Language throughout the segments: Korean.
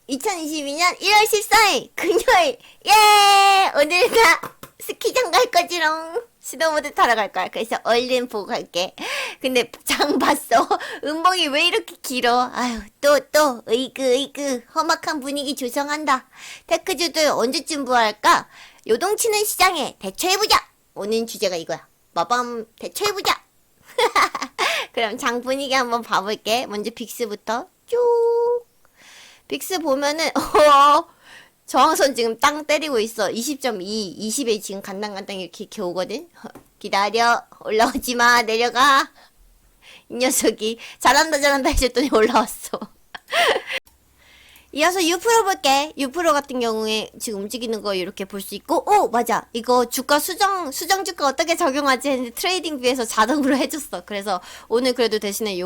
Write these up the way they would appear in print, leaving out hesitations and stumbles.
2022년 1월 14일 금요일. 예! 오늘 나 스키장 갈 거지롱. 스노보드 타러 갈 거야. 그래서 얼른 보고 갈게. 근데 장 봤어. 음봉이 왜 이렇게 길어? 아유, 또 으이그 험악한 분위기 조성한다. 테크주들 언제쯤 부활할까? 요동치는 시장에 대처해보자. 오늘 주제가 이거야. 마밤 대처해보자. 그럼 장 분위기 한번 봐볼게. 먼저 빅스부터 쭉. 빅스 보면은 저항선 지금 땅 때리고 있어. 20.2, 20에 지금 간당간당 이렇게 오거든. 기다려. 올라오지마. 내려가. 이 녀석이 잘한다 해줬더니 올라왔어. 이어서 U-프로 볼게. U-프로 같은 경우에 지금 움직이는 거 이렇게 볼 수 있고, 맞아. 이거 주가 수정 주가 어떻게 적용하지 했는데 트레이딩 뷰에서 자동으로 해줬어. 그래서 오늘 그래도 대신에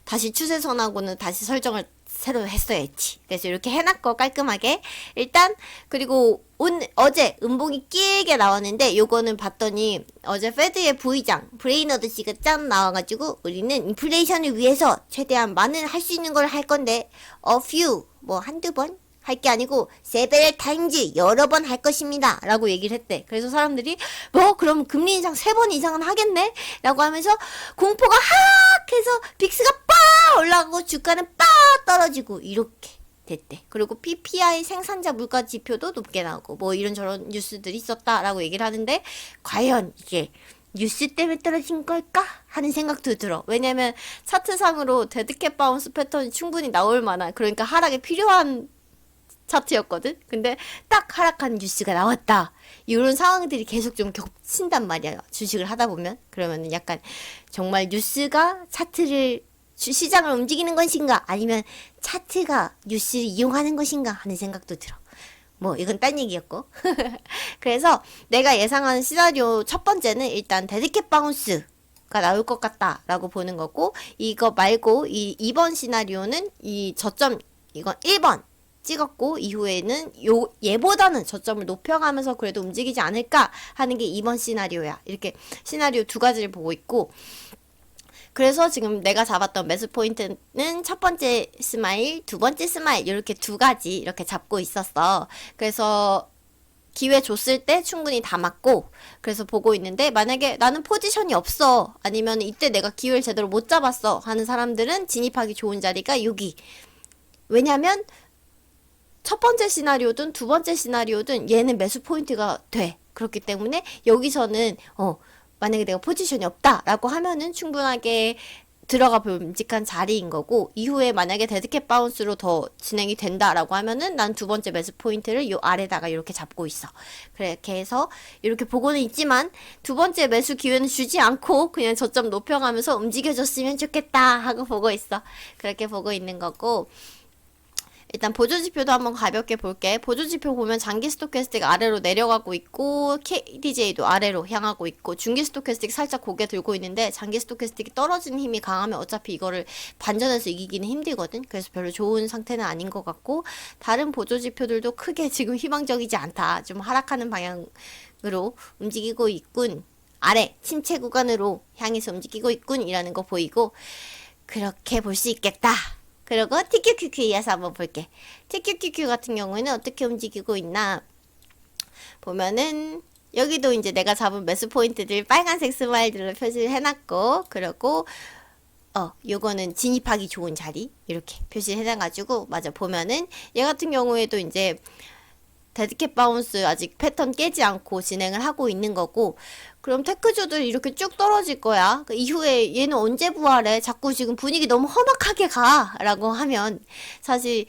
다시 추세선하고는 다시 설정을 새로 했어야지. 그래서 이렇게 해놨고 깔끔하게. 일단 그리고 어제 음봉이 길게 나왔는데 요거는 봤더니 어제 페드의 부의장 브레이너드 씨가 짠 나와가지고 우리는 인플레이션을 위해서 최대한 많은 할 수 있는 걸 할 건데 few 한두 번 할 게 아니고 several times 여러 번 할 것입니다 라고 얘기를 했대. 그래서 사람들이 그럼 금리 인상 3번 이상은 하겠네 라고 하면서 공포가 하악 해서 빅스가 빠 올라가고 주가는 빠 떨어지고 이렇게 됐대. 그리고 PPI 생산자 물가 지표도 높게 나오고 이런저런 뉴스들이 있었다라고 얘기를 하는데 과연 이게 뉴스 때문에 떨어진 걸까? 하는 생각도 들어. 왜냐면 차트상으로 데드캣 바운스 패턴이 충분히 나올 만한, 그러니까 하락에 필요한 차트였거든? 근데 딱 하락한 뉴스가 나왔다. 이런 상황들이 계속 좀 겹친단 말이야. 주식을 하다 보면. 그러면 약간 정말 뉴스가 시장을 움직이는 것인가? 아니면 차트가 뉴스를 이용하는 것인가? 하는 생각도 들어. 이건 딴 얘기였고. 그래서 내가 예상하는 시나리오 첫 번째는 일단 데드캣 바운스가 나올 것 같다라고 보는 거고, 이거 말고 이 2번 시나리오는 이 저점, 이건 1번 찍었고 이후에는 얘보다는 저점을 높여가면서 그래도 움직이지 않을까 하는 게 2번 시나리오야. 이렇게 시나리오 두 가지를 보고 있고, 그래서 지금 내가 잡았던 매수 포인트는 첫 번째 스마일, 두 번째 스마일 이렇게 두 가지 이렇게 잡고 있었어. 그래서 기회 줬을 때 충분히 다 맞고, 그래서 보고 있는데 만약에 나는 포지션이 없어, 아니면 이때 내가 기회를 제대로 못 잡았어 하는 사람들은 진입하기 좋은 자리가 여기. 왜냐면 첫 번째 시나리오든 두 번째 시나리오든 얘는 매수 포인트가 돼. 그렇기 때문에 여기서는 만약에 내가 포지션이 없다라고 하면은 충분하게 들어가 봄직한 자리인 거고, 이후에 만약에 데드캣 바운스로 더 진행이 된다라고 하면은 난 두 번째 매수 포인트를 요 아래다가 이렇게 잡고 있어. 그렇게 해서 이렇게 보고는 있지만 두 번째 매수 기회는 주지 않고 그냥 저점 높여가면서 움직여줬으면 좋겠다 하고 보고 있어. 그렇게 보고 있는 거고, 일단 보조지표도 한번 가볍게 볼게. 보조지표 보면 장기 스토캐스틱 아래로 내려가고 있고, KDJ도 아래로 향하고 있고, 중기 스토캐스틱 살짝 고개 들고 있는데, 장기 스토캐스틱이 떨어지는 힘이 강하면 어차피 이거를 반전해서 이기기는 힘들거든. 그래서 별로 좋은 상태는 아닌 것 같고, 다른 보조지표들도 크게 지금 희망적이지 않다. 좀 하락하는 방향으로 움직이고 있군. 아래 침체 구간으로 향해서 움직이고 있군 이라는 거 보이고, 그렇게 볼 수 있겠다. 그리고 TQQQ 이어서 한번 볼게. TQQQ 같은 경우에는 어떻게 움직이고 있나 보면은 여기도 이제 내가 잡은 매수 포인트들 빨간색 스마일들로 표시를 해놨고, 그리고 요거는 진입하기 좋은 자리 이렇게 표시를 해놔가지고, 맞아, 보면은 얘 같은 경우에도 이제 데드캣 바운스 아직 패턴 깨지 않고 진행을 하고 있는 거고, 그럼 테크주들 이렇게 쭉 떨어질 거야. 그 이후에 얘는 언제 부활해? 자꾸 지금 분위기 너무 험악하게 가 라고 하면, 사실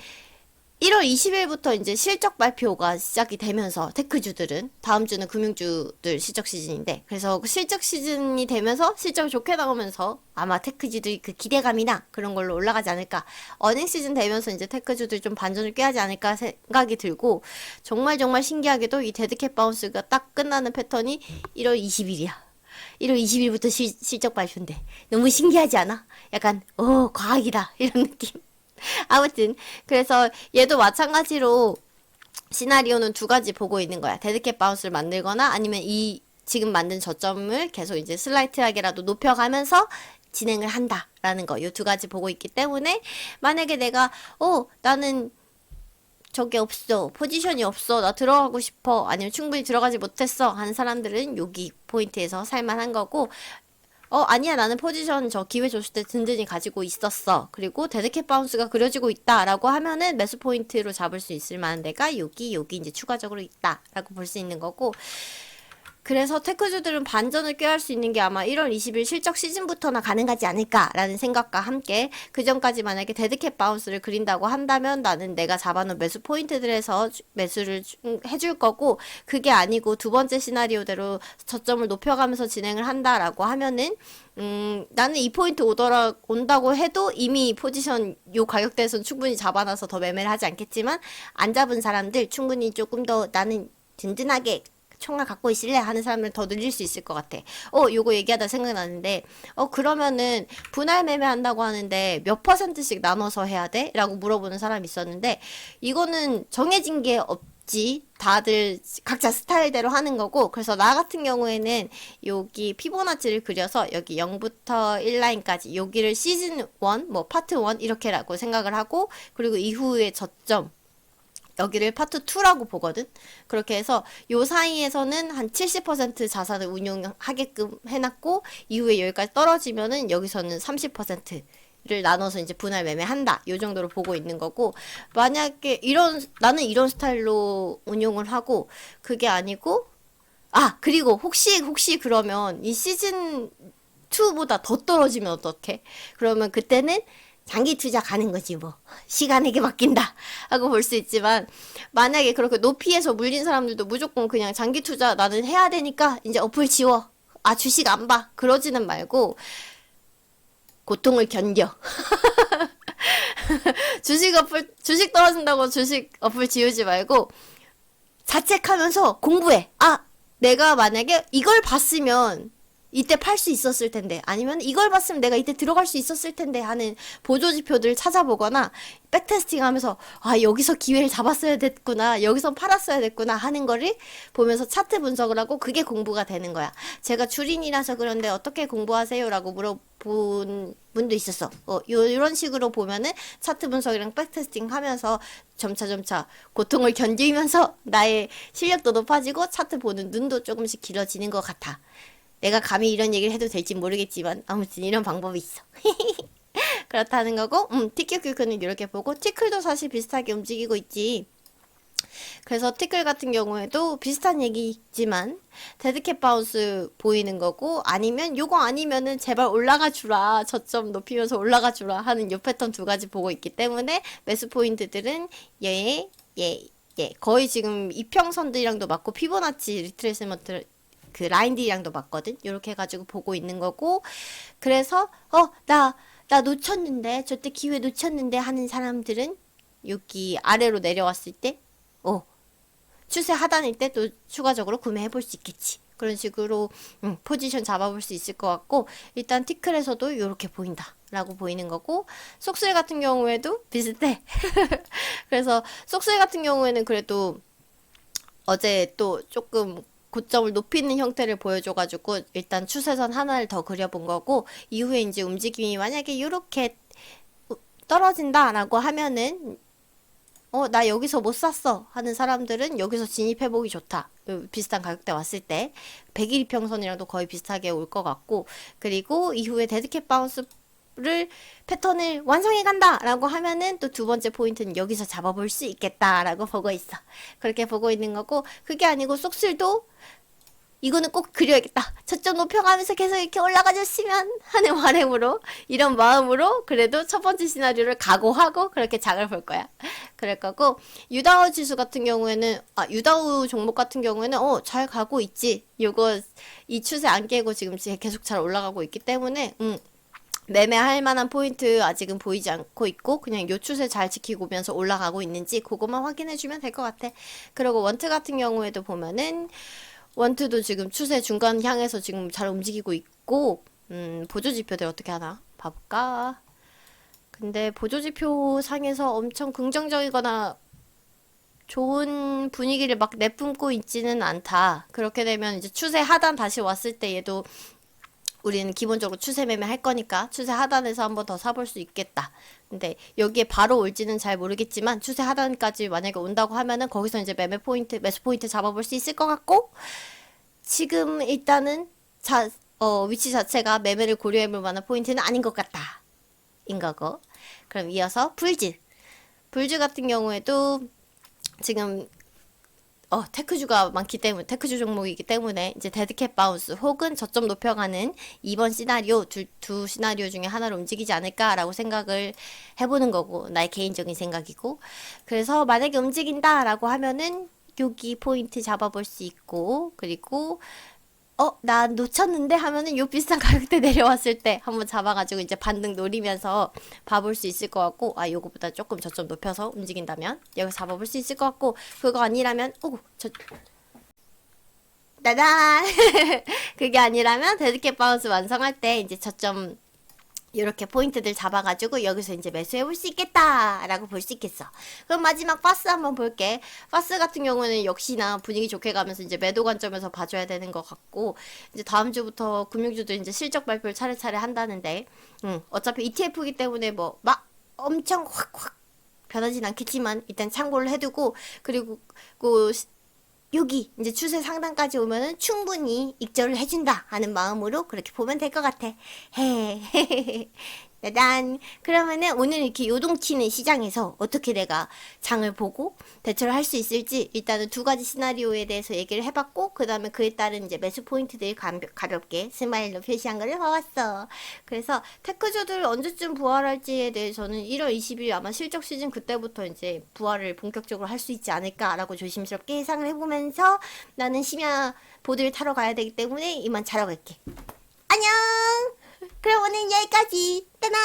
1월 20일부터 이제 실적 발표가 시작이 되면서 테크주들은 다음 주는 금융주들 실적 시즌인데, 그래서 그 실적 시즌이 되면서 실적이 좋게 나오면서 아마 테크주들이 그 기대감이나 그런 걸로 올라가지 않을까. 어닝 시즌 되면서 이제 테크주들이 좀 반전을 꾀하지 않을까 생각이 들고, 정말 신기하게도 이 데드캣 바운스가 딱 끝나는 패턴이 1월 20일이야. 1월 20일부터 실적 발표인데 너무 신기하지 않아? 약간 과학이다 이런 느낌. 아무튼 그래서 얘도 마찬가지로 시나리오는 두 가지 보고 있는 거야. 데드캣 바운스를 만들거나 아니면 이 지금 만든 저점을 계속 이제 슬라이트하게라도 높여가면서 진행을 한다라는 거. 요 두 가지 보고 있기 때문에 만약에 내가 나는 저게 없어. 포지션이 없어. 나 들어가고 싶어. 아니면 충분히 들어가지 못했어. 하는 사람들은 여기 포인트에서 살만한 거고, 아니야. 나는 포지션 저 기회 줬을 때 든든히 가지고 있었어. 그리고 데드캣 바운스가 그려지고 있다. 라고 하면은 매수 포인트로 잡을 수 있을 만한 데가 여기 이제 추가적으로 있다. 라고 볼 수 있는 거고, 그래서 테크주들은 반전을 꾀할 수 있는 게 아마 1월 20일 실적 시즌부터나 가능하지 않을까라는 생각과 함께 그 전까지 만약에 데드캣 바운스를 그린다고 한다면 나는 내가 잡아놓은 매수 포인트들에서 매수를 해줄 거고, 그게 아니고 두 번째 시나리오대로 저점을 높여가면서 진행을 한다라고 하면은 나는 이 포인트 온다고 해도 이미 포지션 요 가격대에서는 충분히 잡아놔서 더 매매를 하지 않겠지만, 안 잡은 사람들 충분히 조금 더 나는 든든하게 총알 갖고 있을래? 하는 사람을 더 늘릴 수 있을 것 같아. 요거 얘기하다 생각나는데, 그러면은 분할 매매한다고 하는데 몇 퍼센트씩 나눠서 해야 돼? 라고 물어보는 사람이 있었는데, 이거는 정해진 게 없지. 다들 각자 스타일대로 하는 거고, 그래서 나 같은 경우에는 여기 피보나치를 그려서 여기 0부터 1라인까지 여기를 시즌 1, 뭐 파트 1 이렇게라고 생각을 하고, 그리고 이후의 저점 여기를 파트 2라고 보거든. 그렇게 해서 요 사이에서는 한 70% 자산을 운용하게끔 해놨고, 이후에 여기까지 떨어지면은 여기서는 30%를 나눠서 이제 분할 매매한다. 요 정도로 보고 있는 거고, 만약에 나는 이런 스타일로 운용을 하고, 그게 아니고, 그리고 혹시 그러면 이 시즌 2보다 더 떨어지면 어떡해? 그러면 그때는 장기 투자 가는 거지 뭐. 시간에게 맡긴다 하고 볼 수 있지만, 만약에 그렇게 높이에서 물린 사람들도 무조건 그냥 장기 투자 나는 해야 되니까 이제 어플 지워. 주식 안 봐. 그러지는 말고 고통을 견뎌. 주식 떨어진다고 주식 어플 지우지 말고 자책하면서 공부해. 내가 만약에 이걸 봤으면 이때 팔 수 있었을 텐데, 아니면 이걸 봤으면 내가 이때 들어갈 수 있었을 텐데 하는 보조지표들을 찾아보거나 백테스팅 하면서 여기서 기회를 잡았어야 됐구나, 여기서 팔았어야 됐구나 하는 거를 보면서 차트 분석을 하고, 그게 공부가 되는 거야. 제가 줄인이라서 그런데 어떻게 공부하세요? 라고 물어본 분도 있었어. 이런 식으로 보면은 차트 분석이랑 백테스팅 하면서 점차 고통을 견디면서 나의 실력도 높아지고 차트 보는 눈도 조금씩 길어지는 것 같아. 내가 감히 이런 얘기를 해도 될지 모르겠지만 아무튼 이런 방법이 있어. 그렇다는 거고, 티끌큐크는 이렇게 보고, 티끌도 사실 비슷하게 움직이고 있지. 그래서 티끌 같은 경우에도 비슷한 얘기지만 데드캣 바운스 보이는 거고, 아니면 요거 아니면은 제발 올라가 주라, 저점 높이면서 올라가 주라 하는 요 패턴 두 가지 보고 있기 때문에 매수 포인트들은 거의 지금 이평선들이랑도 맞고 피보나치 리트레이스먼트 그 라인들이랑도 맞거든. 요렇게 해가지고 보고 있는 거고, 그래서 나 놓쳤는데, 저때 기회 놓쳤는데 하는 사람들은 여기 아래로 내려왔을 때 추세 하단일 때 또 추가적으로 구매해 볼 수 있겠지. 그런 식으로 포지션 잡아볼 수 있을 것 같고, 일단 티클에서도 요렇게 보인다 라고 보이는 거고, 속슬 같은 경우에도 비슷해. 그래서 속슬 같은 경우에는 그래도 어제 또 조금 고점을 높이는 형태를 보여줘가지고 일단 추세선 하나를 더 그려본 거고, 이후에 이제 움직임이 만약에 이렇게 떨어진다라고 하면은 나 여기서 못 샀어 하는 사람들은 여기서 진입해보기 좋다. 비슷한 가격대 왔을 때 100일 이평선이랑도 거의 비슷하게 올 것 같고, 그리고 이후에 데드캣 바운스 패턴을 완성해 간다 라고 하면은 또 두 번째 포인트는 여기서 잡아볼 수 있겠다 라고 보고 있어. 그렇게 보고 있는 거고, 그게 아니고 속슬도 이거는 꼭 그려야겠다, 저점 높여가면서 계속 이렇게 올라가줬으면 하는 바람으로, 이런 마음으로 그래도 첫 번째 시나리오를 각오하고 그렇게 장을 볼 거야. 그럴 거고, 유다우 지수 같은 경우에는 유다우 종목 같은 경우에는 잘 가고 있지. 요거 이 추세 안 깨고 지금 계속 잘 올라가고 있기 때문에 매매할 만한 포인트 아직은 보이지 않고 있고, 그냥 요 추세 잘 지키고 오면서 올라가고 있는지 그것만 확인해주면 될 것 같아. 그리고 원트 같은 경우에도 보면은 원트도 지금 추세 중간 향해서 지금 잘 움직이고 있고, 보조지표들 어떻게 하나 봐볼까. 근데 보조지표 상에서 엄청 긍정적이거나 좋은 분위기를 막 내뿜고 있지는 않다. 그렇게 되면 이제 추세 하단 다시 왔을 때 얘도 우리는 기본적으로 추세 매매 할 거니까 추세 하단에서 한번 더 사볼 수 있겠다. 근데 여기에 바로 올지는 잘 모르겠지만 추세 하단까지 만약에 온다고 하면은 거기서 이제 매수 포인트 잡아볼 수 있을 것 같고, 지금 일단은 위치 자체가 매매를 고려해볼 만한 포인트는 아닌 것 같다. 인 거고. 그럼 이어서 불주 같은 경우에도 지금 테크주가 많기 때문에, 테크주 종목이기 때문에 이제 데드캣 바운스 혹은 저점 높여가는 2번 시나리오, 두 시나리오 중에 하나로 움직이지 않을까라고 생각을 해보는 거고, 나의 개인적인 생각이고. 그래서 만약에 움직인다라고 하면은 여기 포인트 잡아볼 수 있고, 그리고 나 놓쳤는데 하면은 요 비싼 가격대 내려왔을 때 한번 잡아가지고 이제 반등 노리면서 봐볼 수 있을 것 같고, 요거보다 조금 저점 높여서 움직인다면 여기 잡아볼 수 있을 것 같고, 그거 아니라면 따단 그게 아니라면 데드캣 바운스 완성할 때 이제 저점 이렇게 포인트들 잡아가지고 여기서 이제 매수해볼 수 있겠다라고 볼 수 있겠어. 그럼 마지막 파스 한번 볼게. 파스 같은 경우는 역시나 분위기 좋게 가면서 이제 매도 관점에서 봐줘야 되는 것 같고, 이제 다음 주부터 금융주도 이제 실적 발표를 차례차례 한다는데, 어차피 ETF이기 때문에 뭐 막 엄청 확 변하진 않겠지만 일단 참고를 해두고, 그리고 여기 이제 추세 상단까지 오면은 충분히 익절을 해준다 하는 마음으로 그렇게 보면 될 것 같아. 헤. 짜잔. 그러면은 오늘 이렇게 요동치는 시장에서 어떻게 내가 장을 보고 대처를 할 수 있을지 일단은 두 가지 시나리오에 대해서 얘기를 해봤고, 그 다음에 그에 따른 이제 매수 포인트들 가볍게 스마일로 표시한 거를 봐왔어. 그래서 테크주들 언제쯤 부활할지에 대해서는 1월 20일 아마 실적 시즌 그때부터 이제 부활을 본격적으로 할 수 있지 않을까라고 조심스럽게 예상을 해보면서, 나는 심야 보드를 타러 가야 되기 때문에 이만 자러 갈게. 안녕! 그럼 오늘 여기까지. 따단!